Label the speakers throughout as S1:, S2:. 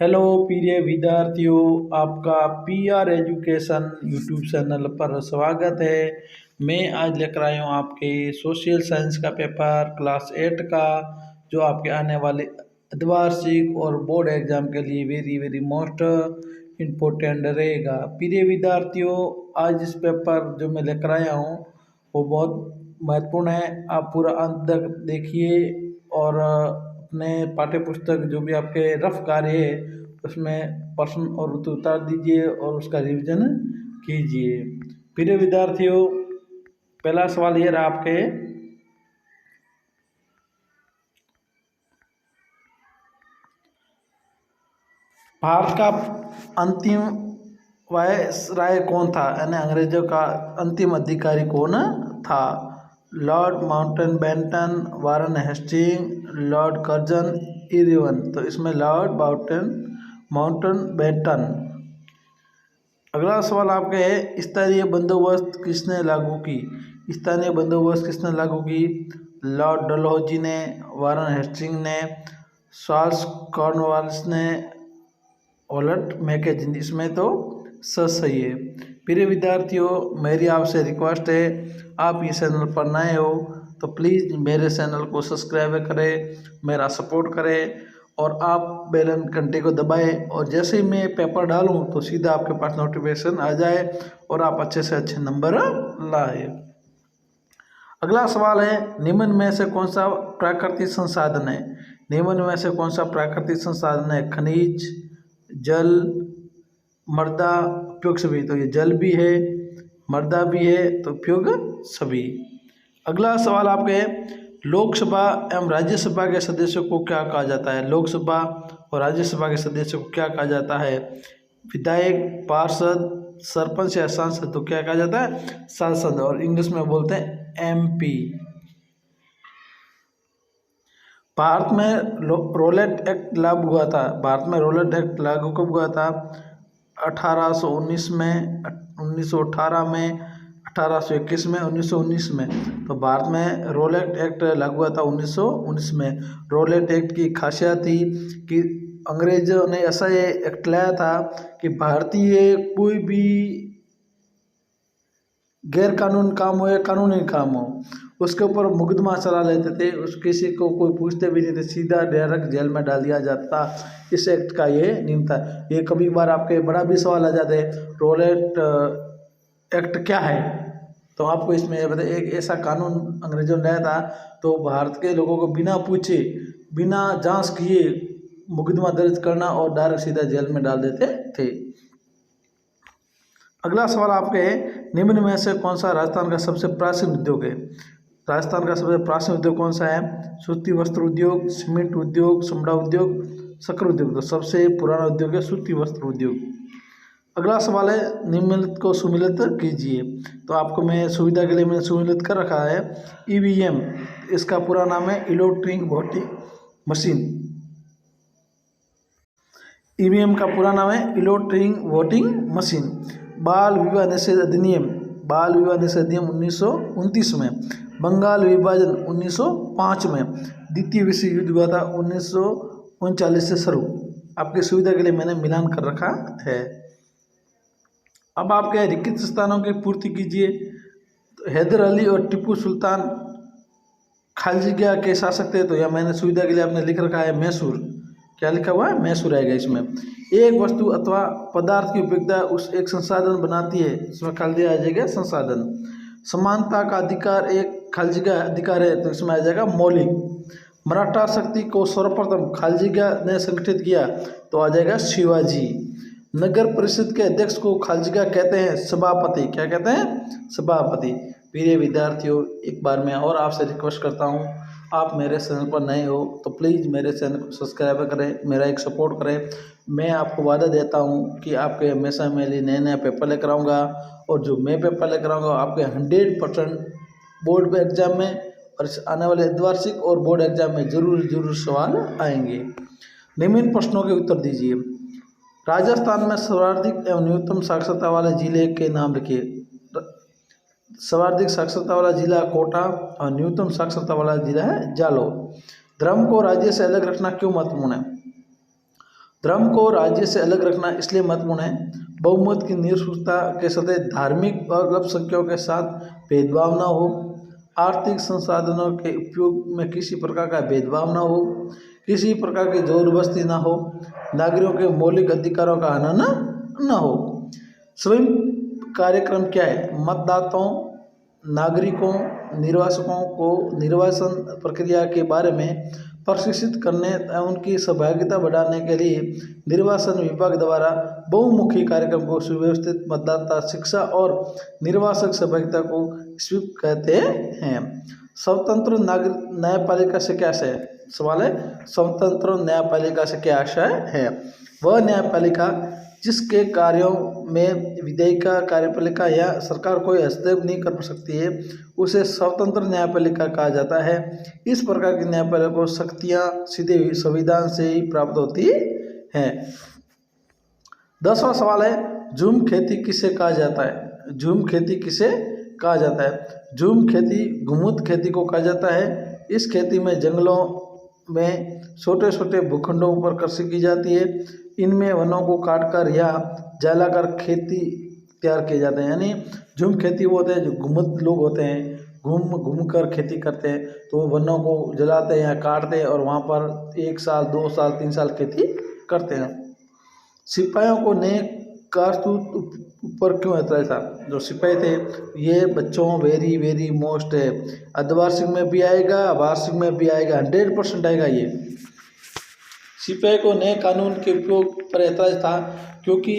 S1: Hello प्रिय विद्यार्थियों, आपका पीआर एजुकेशन यूट्यूब चैनल पर स्वागत है। मैं आज लेकर आया हूँ आपके सोशल साइंस का पेपर क्लास 8 का, जो आपके आने वाले अर्धवार्षिक और बोर्ड एग्जाम के लिए वेरी वेरी मोस्ट इम्पोर्टेंट रहेगा। प्रिय विद्यार्थियों, आज इस पेपर जो मैं लेकर आया हूँ वो बहुत महत्वपूर्ण है। आप पूरा अंत तक देखिए और अपने पाठ्य पुस्तक जो भी आपके रफ कार्य है उसमें प्रश्न और उत्तर उतार दीजिए और उसका रिवीजन कीजिए। प्रिय विद्यार्थियों, पहला सवाल ये रहा आपके, भारत का अंतिम वायसराय कौन था, यानी अंग्रेजों का अंतिम अधिकारी कौन था? Lord Mountbatten, Warren Hastings, Lord Curzon, Irwin. तो इसमें लॉर्ड माउंटबेटन। अगला सवाल आपके है, स्थानीय बंदोबस्त किसने लागू की? स्थानीय बंदोबस्त किसने लागू की? लॉर्ड डलहौजी ने, वारन हेस्टिंग ने, चार्ल्स कॉर्नवालिस ने, वॉलेट मैकेंजी। इसमें तो सही है। प्रिय विद्यार्थियों, मेरी आपसे रिक्वेस्ट है, आप इस चैनल पर नए हो तो प्लीज़ मेरे चैनल को सब्सक्राइब करें, मेरा सपोर्ट करें और आप बेल घंटे को दबाएं, और जैसे ही मैं पेपर डालूं तो सीधा आपके पास नोटिफिकेशन आ जाए और आप अच्छे से अच्छे नंबर लाए। अगला सवाल है, निम्न में से कौन सा प्राकृतिक संसाधन है? निम्न में से कौन सा प्राकृतिक संसाधन है? खनिज, जल, मृदा, उपयोग सभी। तो ये जल भी है, मृदा भी है, तो उपयोग सभी। अगला सवाल आपके, लोकसभा एवं राज्यसभा के सदस्यों को क्या कहा जाता है? लोकसभा और राज्यसभा के सदस्यों को क्या कहा जाता है? विधायक, पार्षद, सरपंच या सांसद। तो क्या कहा जाता है? सांसद, और इंग्लिश में बोलते हैं एमपी। भारत में रोलेट एक्ट लागू हुआ था। भारत में रोलेट एक्ट लागू कब हुआ था? 1819 में, 1918 में, 1821 में, 1919 में। तो भारत में रोलेट एक्ट लागू हुआ था 1919 में। रोलेट एक्ट की खासियत थी कि अंग्रेजों ने ऐसा ये एक्ट लाया था कि भारतीय कोई भी गैर कानून काम हो या कानूनी काम हो, उसके ऊपर मुकदमा चला लेते थे। उस किसी को कोई पूछते भी नहीं थे, सीधा डायरेक्ट जेल में डाल दिया जाता। इस एक्ट का ये नियम था। ये कभी बार आपके बड़ा भी सवाल आ जाते हैं, रोलेट एक्ट क्या है? तो आपको इसमें बताए, एक ऐसा कानून अंग्रेजों ने लाया था तो भारत के लोगों को बिना पूछे, बिना जांच किए मुकदमा दर्ज करना और डायरेक्ट सीधा जेल में डाल देते थे। अगला सवाल आपके है, निम्न में से कौन सा राजस्थान का सबसे प्राचीन उद्योग है? राजस्थान का सबसे प्राचीन उद्योग कौन सा है? सूती वस्त्र उद्योग, सीमेंट उद्योग, चमड़ा उद्योग, शक्कर उद्योग। तो सबसे पुराना उद्योग है सूती वस्त्र उद्योग। अगला सवाल है, निम्नलिखित को सुमिलित कीजिए। तो आपको मैं सुविधा के लिए मैंने सुमिलित कर रखा है। ईवीएम, इसका पूरा नाम है इलेक्ट्रॉनिक वोटिंग मशीन। ईवीएम का पूरा नाम है इलेक्ट्रॉनिक वोटिंग मशीन। बाल विवाह निषेध अधिनियम, बाल विवाह निषेध अधिनियम 1929 में। बंगाल विभाजन 1905 में। द्वितीय विश्व युद्ध हुआ था 1939 से शुरू। आपकी सुविधा के लिए मैंने मिलान कर रखा है। अब आपके रिक्त स्थानों की पूर्ति कीजिए। तो हैदर अली और टीपू सुल्तान खालजी के शासक थे। तो यह मैंने सुविधा के लिए आपने लिख रखा है मैसूर। क्या लिखा हुआ है? मैसूर आएगा इसमें। एक वस्तु अथवा पदार्थ की उपयोगिता उस एक संसाधन बनाती है, इसमें खाली आ जाएगा संसाधन। समानता का अधिकार एक खालजी का अधिकार है, तो इसमें आ जाएगा मौलिक। मराठा शक्ति को सर्वप्रथम खालजी ने संगठित किया, तो आ जाएगा शिवाजी। नगर परिषद के अध्यक्ष को खालजी कहते हैं सभापति। क्या कहते हैं? सभापति। प्रिय विद्यार्थियों, एक बार मैं और आपसे रिक्वेस्ट करता हूँ, आप मेरे चैनल पर नए हो तो प्लीज़ मेरे चैनल को सब्सक्राइब करें, मेरा एक सपोर्ट करें। मैं आपको वादा देता हूँ कि आपके हमेशा मेरे लिए नए नए पेपर लेकर आऊँगा, और जो मैं पेपर लेकर आऊँगा आपके 100% बोर्ड एग्जाम में और आने वाले द्विवार्षिक और बोर्ड एग्जाम में जरूर सवाल आएंगे। निम्न प्रश्नों के उत्तर दीजिए। राजस्थान में सर्वाधिक एवं न्यूनतम साक्षरता वाले जिले के नाम लिखिए। सर्वाधिक साक्षरता वाला जिला कोटा और न्यूनतम साक्षरता वाला जिला है जालौर। धर्म को राज्य से अलग रखना क्यों महत्वपूर्ण है? धर्म को राज्य से अलग रखना इसलिए महत्वपूर्ण है, बहुमत की निरंकुशता के सतह धार्मिक और अल्पसंख्यकों के साथ भेदभाव न हो, आर्थिक संसाधनों के उपयोग में किसी प्रकार का भेदभाव न हो, किसी प्रकार की जोरबस्ती न हो, नागरिकों के मौलिक अधिकारों का हनन न हो। स्वयं कार्यक्रम क्या है? मतदाताओं, नागरिकों, निर्वाचकों को निर्वाचन प्रक्रिया के बारे में प्रशिक्षित करने एवं उनकी सहभागिता बढ़ाने के लिए निर्वाचन विभाग द्वारा बहुमुखी कार्यक्रम को सुव्यवस्थित मतदाता शिक्षा और निर्वाचक सहभागिता को स्वीप कहते हैं। स्वतंत्र नागरिक न्यायपालिका से क्या आशय है? सवाल है, स्वतंत्र न्यायपालिका से क्या आशय है? वह न्यायपालिका जिसके कार्यों में विधायिका, कार्यपालिका या सरकार कोई हस्तक्षेप नहीं कर सकती है, उसे स्वतंत्र न्यायपालिका कहा जाता है। इस प्रकार की न्यायपालिका को शक्तियाँ सीधे संविधान से ही प्राप्त होती हैं। 10वां सवाल है, झूम खेती किसे कहा जाता है? झूम खेती किसे कहा जाता है? झूम खेती घुमुत खेती को कहा जाता है। इस खेती में जंगलों में छोटे छोटे भूखंडों पर कृषि की जाती है। इनमें वनों को काटकर या जलाकर खेती तैयार किए जाते हैं। यानी झूम खेती वो होते हैं जो घुमत लोग होते हैं, घूम कर खेती करते हैं, तो वो वनों को जलाते हैं या काटते हैं और वहाँ पर 1 साल 2 साल 3 साल खेती करते हैं। सिपाहियों को नए कारतूस ऊपर क्यों ऐतराज था? जो सिपाही थे, ये बच्चों वेरी मोस्ट है, अर्धवार्षिक में भी आएगा, वार्षिक में भी आएगा, 100% आएगा। ये सिपाही को नए कानून के उपयोग पर ऐतराज था क्योंकि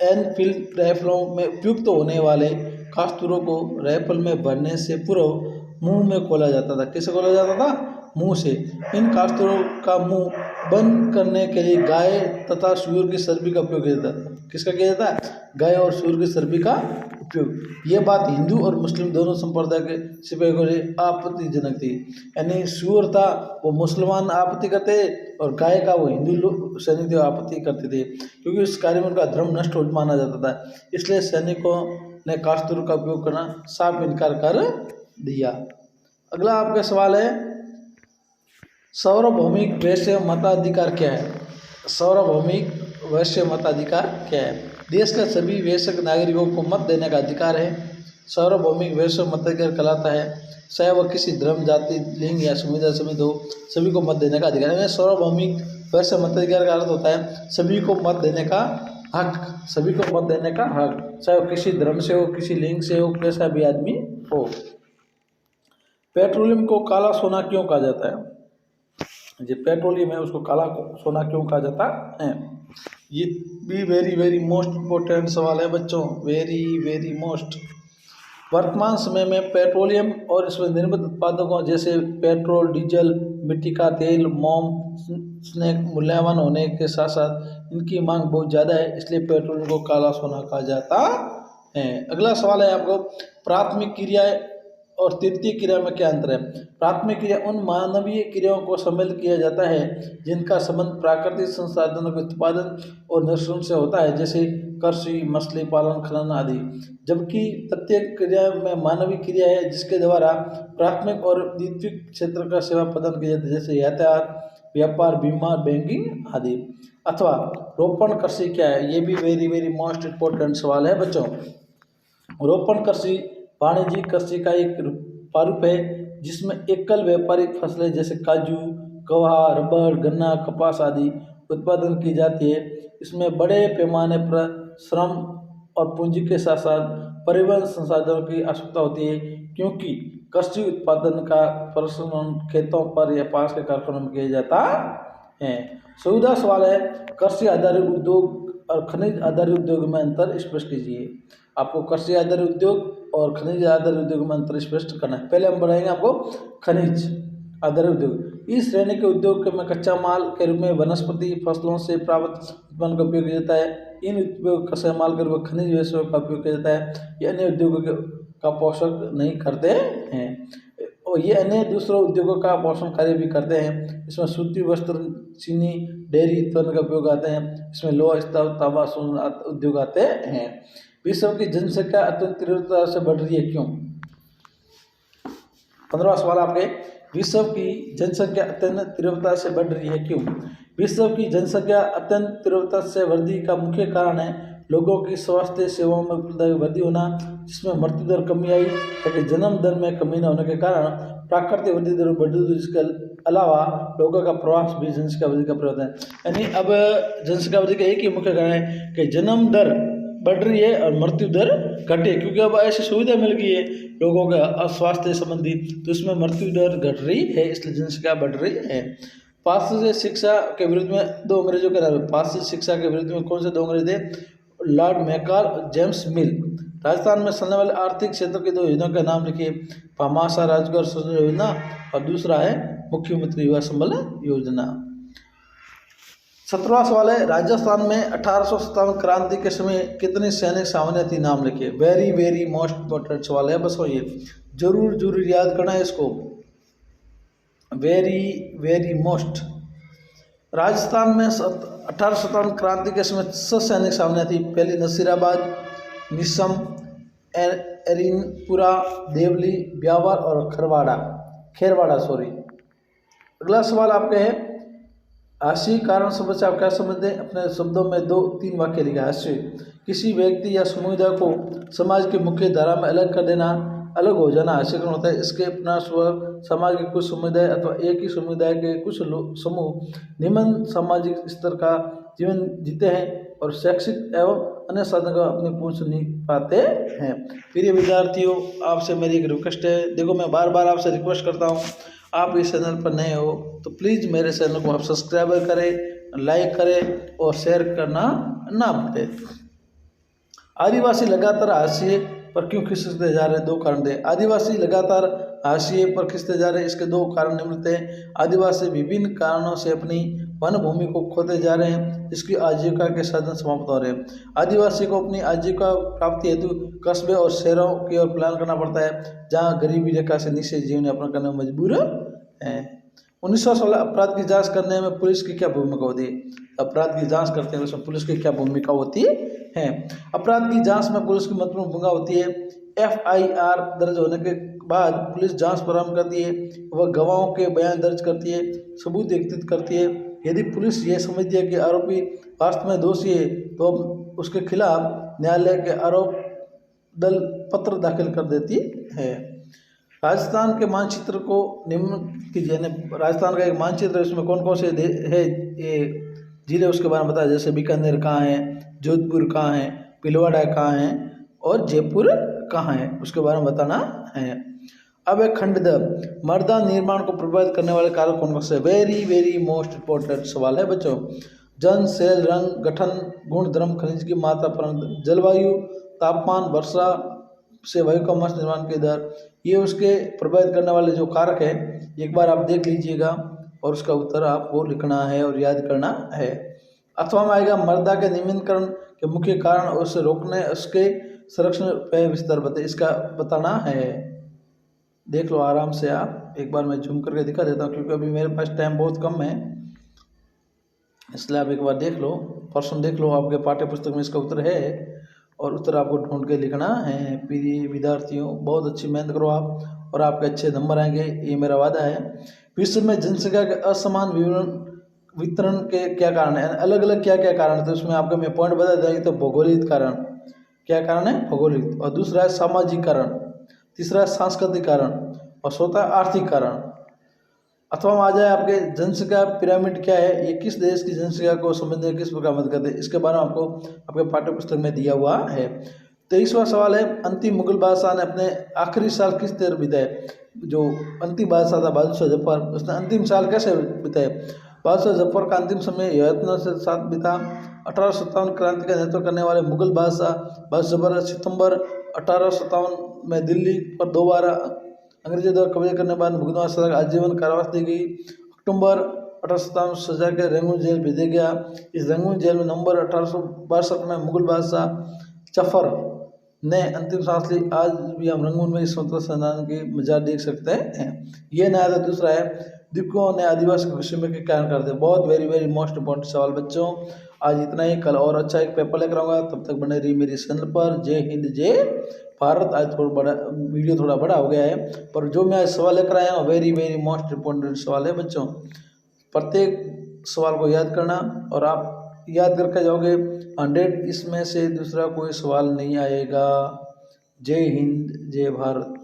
S1: एनफील्ड राइफलों में उपयुक्त होने वाले कारतूसों को राइफल में भरने से पूर्व मुंह में खोला जाता था। किसे खोला जाता था? मुंह से। इन कारतूसों का मुंह बंद करने के लिए गाय तथा सूअर की चर्बी का उपयोग किया जाता है। किसका किया जाता है? गाय और सूअर की चर्बी का उपयोग। यह बात हिंदू और मुस्लिम दोनों संप्रदाय के सिपाहियों के लिए आपत्तिजनक थी। यानी सूअर था वो मुसलमान आपत्ति करते और गाय का वो हिंदू लोग सैनिक थे आपत्ति करते थे, क्योंकि उस कार्य में उनका धर्म नष्ट माना जाता था। इसलिए सैनिकों ने कारतूस का उपयोग करना साफ इनकार कर दिया। अगला आपका सवाल है, सार्वभौमिक वैश्य मताधिकार क्या है? सार्वभौमिक वैश्य मताधिकार क्या है? देश के सभी वयस्क नागरिकों को मत देने का अधिकार है। सार्वभौमिक वैश्य मताधिकार कहलाता है, चाहे वह किसी धर्म, जाति, लिंग या समुदाय समिति हो, सभी को मत देने का अधिकार है। सार्वभौमिक वैश्य मताधिकार का अर्थ होता है सभी को मत देने का हक, सभी को मत देने का हक, चाहे वो किसी धर्म से हो, किसी लिंग से हो, कैसा भी आदमी हो। पेट्रोलियम को काला सोना क्यों कहा जाता है? जो पेट्रोलियम है उसको काला सोना क्यों कहा जाता है? ये भी वेरी मोस्ट इम्पोर्टेंट सवाल है बच्चों, वेरी मोस्ट। वर्तमान समय में पेट्रोलियम और इसमें निर्मित उत्पादों जैसे पेट्रोल, डीजल, मिट्टी का तेल, मोम, स्नैक मूल्यवान होने के साथ साथ इनकी मांग बहुत ज़्यादा है, इसलिए पेट्रोलियम को काला सोना कहा जाता है। अगला सवाल है आपको, प्राथमिक क्रियाएं और तृतीय क्रिया में क्या अंतर है? प्राथमिक क्रिया उन मानवीय क्रियाओं को सम्मिलित किया जाता है जिनका संबंध प्राकृतिक संसाधनों के उत्पादन और निरीक्षण से होता है, जैसे कृषि, मछली पालन, खनन आदि। जबकि तृतीय क्रिया में मानवीय क्रिया है जिसके द्वारा प्राथमिक और द्वितीयक क्षेत्र का सेवा प्रदान किया जाता है, जैसे यातायात, व्यापार, बीमा, बैंकिंग आदि। अथवा रोपण कृषि क्या है? ये भी वेरी मोस्ट इम्पोर्टेंट सवाल है बच्चों। रोपण कृषि वाणिज्यिक कृषि का एक प्रारूप है जिसमें एकल व्यापारिक फसलें जैसे काजू, कवहा, रबर, गन्ना, कपास आदि उत्पादन की जाती है। इसमें बड़े पैमाने पर श्रम और पूंजी के साथ साथ परिवहन संसाधनों की आवश्यकता होती है, क्योंकि कृषि उत्पादन का प्रसंस्करण खेतों पर या पास के कारखानों में किया जाता है। 14वां सवाल है, कृषि आधारित उद्योग और खनिज आधारित उद्योग में अंतर स्पष्ट कीजिए। आपको कृषि आधारित उद्योग और खनिज आधारित उद्योग में अंतर स्पष्ट करना है। पहले हम बढ़ाएंगे आपको खनिज आधारित उद्योग। इस श्रेणी के उद्योग में कच्चा माल के रूप में वनस्पति फसलों से प्राप्त उत्पादन का उपयोग किया जाता है। इन उद्योग कच्चा माल के रूप में खनिज वस्तुओं का उपयोग किया जाता है। ये अन्य उद्योगों का पोषण नहीं करते हैं और ये अन्य दूसरे उद्योगों का पोषण कार्य भी करते हैं। इसमें सूती वस्त्र, चीनी, डेयरी उत्पादन का उपयोग आते हैं। इसमें लोहा, इस्पात, तांबा, सोना उद्योग आते हैं। विश्व की जनसंख्या अत्यंत तीव्रता से बढ़ रही है, क्यों? 15वां सवाल आपके, विश्व की जनसंख्या अत्यंत तीव्रता से बढ़ रही है, क्यों? विश्व की जनसंख्या अत्यंत तीव्रता से वृद्धि का मुख्य कारण है लोगों की स्वास्थ्य सेवाओं में उपलब्धता वृद्धि होना, जिसमें मृत्यु दर कमी आई, लेकिन जन्म दर में कमी न होने के कारण प्राकृतिक वृद्धि दर बढ़ी। इसके अलावा लोगों का प्रवास भी जनसंख्या वृद्धि का परिवर्तन है। यानी अब जनसंख्या वृद्धि का एक ही मुख्य कारण है कि जन्म दर बढ़ रही है और मृत्यु दर घटी है, क्योंकि अब ऐसी सुविधा मिल गई है लोगों का स्वास्थ्य संबंधी, तो इसमें मृत्यु दर घट रही है, इसलिए जनसंख्या बढ़ रही है। पाश्चात्य शिक्षा के विरुद्ध में दो अंग्रेजों के नाम। पाश्चात्य शिक्षा के विरुद्ध में कौन से दो अंग्रेज थे? लॉर्ड मैकाल और जेम्स मिल। राजस्थान में चलने वाले आर्थिक क्षेत्र की दो योजनाओं के नाम लिखिए। भामाशाह राजगार सृजन योजना और दूसरा है मुख्यमंत्री युवा संबल योजना। 17वां सवाल है, राजस्थान में 1857 क्रांति के समय कितनी सैनिक छावनियां थी? नाम लिखिए। वेरी वेरी मोस्ट इंपॉर्टेंट सवाल है, बस ये जरूर जरूर याद करना है इसको। Very very most. राजस्थान में 1857 क्रांति के समय 6 सैनिक छावनियां थी। पहली नसीराबाद, निसम, एरिनपुरा, देवली, ब्यावर और खेरवाड़ा। अगला सवाल आपके है, हास्य कारण शब्द से आप क्या समझते हैं? अपने शब्दों में 2-3 वाक्य लिखा। हास्य किसी व्यक्ति या समुदाय को समाज की मुख्य धारा में अलग कर देना, अलग हो जाना हास्यकरण होता है। इसके परिणामस्वरूप समाज के कुछ समुदाय अथवा एक ही समुदाय के कुछ समूह निम्न सामाजिक स्तर का जीवन जीते हैं और शैक्षिक एवं अन्य साधन का अपने पहुंच नहीं पाते हैं। प्रिय विद्यार्थियों, आपसे मेरी एक रिक्वेस्ट है। देखो, मैं बार बार आपसे रिक्वेस्ट करता हूँ, आप इस चैनल पर नए हो तो प्लीज़ मेरे चैनल को आप सब्सक्राइब करें, लाइक करें और शेयर करना ना भूलें। आदिवासी लगातार हाशिए पर क्यों खिसकते जा रहे हैं? 2 कारण थे। आदिवासी लगातार हाशिए पर खिसकते जा रहे हैं, इसके 2 कारण निम्नलिखित हैं। आदिवासी विभिन्न कारणों से अपनी वन भूमि को खोते जा रहे हैं, जिसकी आजीविका के साधन समाप्त हो रहे हैं। आदिवासी को अपनी आजीविका प्राप्ति हेतु कस्बे और शहरों की ओर पलायन करना पड़ता है, जहाँ गरीबी रेखा से नीचे जीवन यापन करने में मजबूर है। 1916 अपराध की जांच करने में पुलिस की क्या भूमिका होती है? अपराध की जांच करते हैं उसमें पुलिस की क्या भूमिका होती है? अपराध की जांच में पुलिस की महत्वपूर्ण भूमिका होती है। FIR दर्ज होने के बाद पुलिस जांच प्रारंभ करती है, वह गवाहों के बयान दर्ज करती है, सबूत एकत्रित करती है। यदि पुलिस ये समझती है कि आरोपी वास्तव में दोषी है तो उसके खिलाफ न्यायालय के आरोप दल पत्र दाखिल कर देती है। राजस्थान के मानचित्र को निम्न कीजिए। राजस्थान का एक मानचित्र है, उसमें कौन कौन से है ये जिले उसके बारे में बताया। जैसे बीकानेर कहाँ है, जोधपुर कहाँ है, भीलवाड़ा कहाँ है और जयपुर कहाँ है, उसके बारे में बताना है। अब एक खंड द मृदा निर्माण को प्रभावित करने वाले कारक कौन कौन से? वेरी वेरी मोस्ट इंपॉर्टेंट सवाल है बच्चों। जन, सेल, रंग, गठन, गुण, धर्म, खनिज की मात्रा, जलवायु, तापमान, वर्षा से वायु का मास निर्माण की दर, ये उसके प्रभावित करने वाले जो कारक है, एक बार आप देख लीजिएगा और उसका उत्तर आपको लिखना है और याद करना है। अथवा में आएगा मृदा के निम्नीकरण के मुख्य कारण और उसे रोकने उसके संरक्षण पे विस्तार बताइए, इसका बताना है। देख लो आराम से आप, एक बार मैं जूम करके दिखा देता हूँ क्योंकि अभी मेरे पास टाइम बहुत कम है, इसलिए आप एक बार देख लो, प्रश्न देख लो, आपके पाठ्य पुस्तक में इसका उत्तर है और उत्तर आपको ढूंढ के लिखना है। प्रिय विद्यार्थियों, बहुत अच्छी मेहनत करो आप और आपके अच्छे नंबर आएंगे, ये मेरा वादा है। विश्व में जनसंख्या के असमान वितरण के क्या कारण है? अलग अलग क्या क्या कारण है, तो उसमें आपको मैं पॉइंट बता देता हूँ। तो भौगोलिक कारण, क्या कारण है? भौगोलिक। और दूसरा है सामाजिक कारण, तीसरा है सांस्कृतिक कारण और चौथा आर्थिक कारण। अथवा आ जाए आपके जनसंख्या पिरामिड क्या है, ये किस देश की जनसंख्या को समझने में किस प्रकार मदद करते हैं, इसके बारे में आपको आपके पाठ्य पुस्तक में दिया हुआ है। 23वां सवाल है, अंतिम मुगल बादशाह ने अपने आखिरी साल किस तरह बिताए? जो अंतिम बादशाह था बादशाह जफर, उसने अंतिम साल कैसे बिताए? बादशाह जफर का अंतिम समय यत्न से साथ बीता। 1857 क्रांति का नेतृत्व करने वाले मुगल बादशाह जफर सितंबर 1857 में दिल्ली पर दोबारा अंग्रेजों द्वारा कब्जा करने के बाद मुकदमा सजा आजीवन कारावास दी गई। अक्टूबर 1857 सजा के रंगून जेल भेजा गया। इस रंगून जेल में नवंबर 1862 में मुगल बादशाह जफर ने अंतिम सांस ली। आज भी हम रंगून में इस स्वतंत्रता सेनानी की मजार देख सकते हैं। ये नया था। दूसरा है, दिक्कों ने आदिवासी को विश्व में के कारण करते। बहुत वेरी वेरी मोस्ट इंपॉर्टेंट सवाल बच्चों। आज इतना ही, कल और अच्छा एक पेपर लेकर आऊँगा, तब तक बने रही मेरी चैनल पर। जय हिंद जय भारत। आज थोड़ा बड़ा वीडियो थोड़ा बड़ा हो गया है, पर जो मैं आज सवाल लेकर आया हूँ वेरी वेरी मोस्ट इंपॉर्टेंट सवाल है बच्चों। प्रत्येक सवाल को याद करना और आप याद करके जाओगे 100, इसमें से दूसरा कोई सवाल नहीं आएगा। जय हिंद, जय भारत।